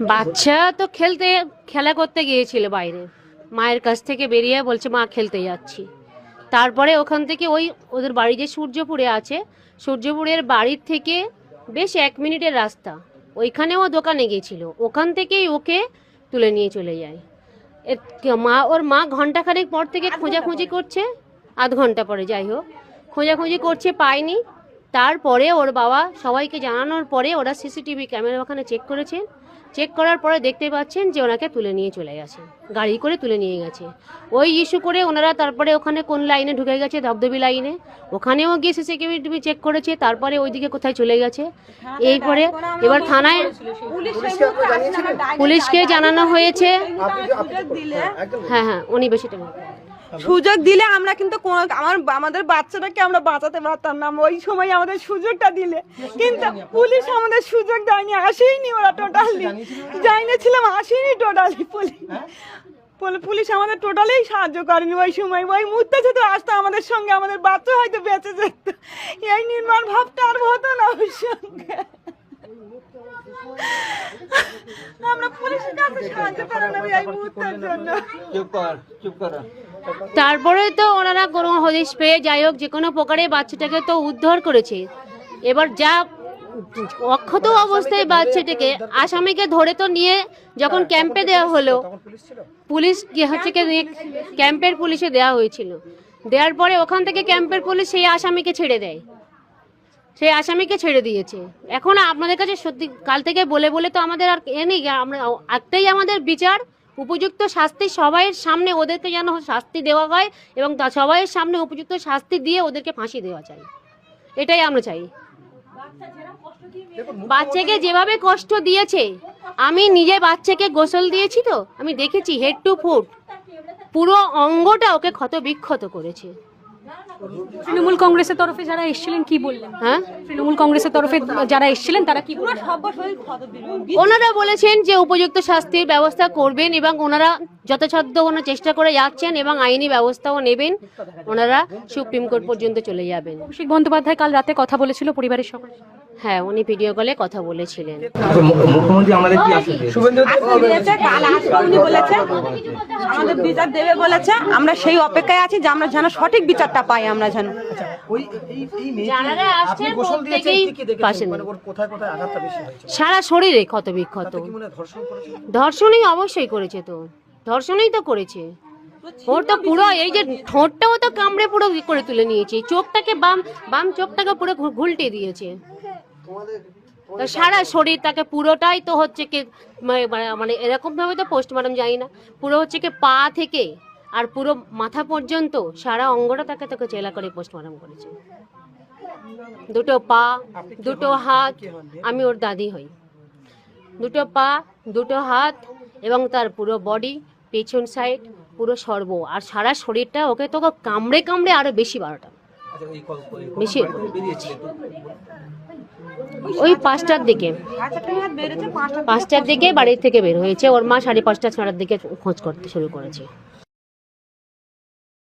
বাচ্চা তো খেলা করতে গিয়েছিল বাইরে, মায়ের কাছ থেকে বেরিয়ে বলছে মা খেলতে যাচ্ছি। তারপরে ওখান থেকে ওদের বাড়ি যে সূর্যপুরে আছে, সূর্যপুরের বাড়ির থেকে বেশ 1 মিনিটের রাস্তা, ওইখানেও দোকানে গিয়েছিল, ওখান থেকেই ওকে তুলে নিয়ে চলে যায়। ওর মা ঘন্টাখানেক পর থেকে খোঁজাখুঁজি করছে, আধ ঘন্টা পরে যাই হোক খোঁজাখুঁজি করছে, পায়নি। তারপরে ওর বাবা সবাইকে জানানোর পরে ওরা সিসিটিভি ক্যামেরা ওখানে চেক করেছেন, চেক করার পরে দেখতে পাচ্ছেন যে ওনাকে তুলে নিয়ে চলে গেছে, গাড়ি করে তুলে নিয়ে গেছে। ওই ইস্যু করে ওনারা তারপরে ওখানে কোন লাইনে ঢুকে গেছে, ধবধবি লাইনে, ওখানেও গিয়ে সিসিটিভি চেক করেছে, তারপরে ওইদিকে কোথায় চলে গেছে। এরপরে এবার থানায় পুলিশকে জানানো হয়েছে। হ্যাঁ হ্যাঁ, উনি বেশিটা সুযোগ দিলে আমরা কিন্তু আমাদের বাচ্চাটাকে আমরা বাঁচাতে পারতাম না ওই সময় আমাদের সুযোগটা দিলে, কিন্তু পুলিশ আমাদের সুযোগ দেয়নি, আসেইনি ওরা টোটালি, জানিয়েছিলাম আসেনি টোটালি পুলিশ আমাদের টোটালি সাহায্য করেনি ওই সময়। ওই মুহূর্তে যদি আসতো আমাদের সঙ্গে আমাদের বাচ্চা হয়তো বেঁচে যেত, এই নির্মাণ ভাবটা আর হতো না ওর সঙ্গে। আমরা পুলিশের কাছে সাহায্য করার এই মুহূর্তের জন্য। তারপরে তো ওনারা কোনো হদিশ পেয়ে যাই হোক যে কোনো প্রকারে বাচ্চাটাকে তো উদ্ধার করেছে। এবার যা অক্ষত অবস্থায় বাচ্চাটাকে আসামিকে ধরে তো নিয়ে যখন ক্যাম্পে দেওয়া হলো, পুলিশ হচ্ছে ক্যাম্পের পুলিশে দেওয়া হয়েছিল, দেওয়ার পরে ওখান থেকে ক্যাম্পের পুলিশ সেই আসামিকে ছেড়ে দেয়, সেই আসামিকে ছেড়ে দিয়েছে। এখন আপনাদের কাছে সত্যি কাল থেকে বলে বলে তো আমাদের আর নেই, আমরা একটাই আমাদের বিচার, উপযুক্ত শাস্তি সবাইয়ের সামনে ওদেরকে যেন শাস্তি দেওয়া হয় এবং সবাইয়ের সামনে উপযুক্ত শাস্তি দিয়ে ওদেরকে ফাঁসি দেওয়া চাই, এটাই আমরা চাই। বাচ্চাকে যেভাবে কষ্ট দিয়েছে, আমি নিজে বাচ্চাকে গোসল দিয়েছি তো আমি দেখেছি, হেড টু ফুট পুরো অঙ্গটা ওকে ক্ষত বিক্ষত করেছে। তৃণমূল কংগ্রেসের তরফে যারা এসেছিলেন কি বললেন? হ্যাঁ, তৃণমূল কংগ্রেসের তরফে যারা এসেছিলেন তারা কি বললেন? ওনারা বলেছেন যে উপযুক্ত শাস্তির ব্যবস্থা করবেন এবং ওনারা যথাসাধ্য চেষ্টা করে যাচ্ছেন এবং আইনি ব্যবস্থাও নেবেন, ওনারা সুপ্রিম কোর্ট পর্যন্ত চলে যাবেন। কৌশিক বন্দ্যোপাধ্যায় কাল রাতে কথা বলেছিল পরিবারের সঙ্গে। হ্যাঁ, উনি ভিডিও কলে কথা বলেছিলেন। মুখ্যমন্ত্রী আমাদের কি আশা দিয়েছে? কাল আসবে উনি বলেছে, আমাদের বিচার দেবে বলেছে, আমরা সেই অপেক্ষায় আছি যে আমরা যেন সঠিক বিচারটা পাই, আমরা যেন। যারা আসছেন প্রত্যেকেই পাশেন, সারা শরীরে ক্ষত বিক্ষত। ধর্ষণই অবশ্যই করেছে, তো ধর্ষণই তো করেছে। ওর তো পুরো এই যে ঠোঁটটাও তো কামড়ে পুরো করে তুলে নিয়েছে, চোখটাকে বাম চোখটাকে পুরো ঘুলটে দিয়েছে, সারা শরীর তাকে পুরোটাই তো হচ্ছে কি মানে এরকম ভাবে তো পোস্টমর্টম জানি না, পুরো হচ্ছে কি পা থেকে আর পুরো মাথা পর্যন্ত সারা অঙ্গটা তাকে চেলা করে পোস্টমর্টম করেছে। দুটো পা, দুটো হাত, আমি ওর দাদি হই, দুটো পা, দুটো হাত এবং তার পুরো বডি, পেছন সাইড পুরো সর্ব, আর সারা শরীরটা ওকে তো কামড়ে কামড়ে আরো বেশি 12টা বেশি। ওই 5টার দিকে বাড়ি থেকে বের হয়েছে, ওর মা 5:30 6টার দিকে খোঁজ করতে শুরু করেছে।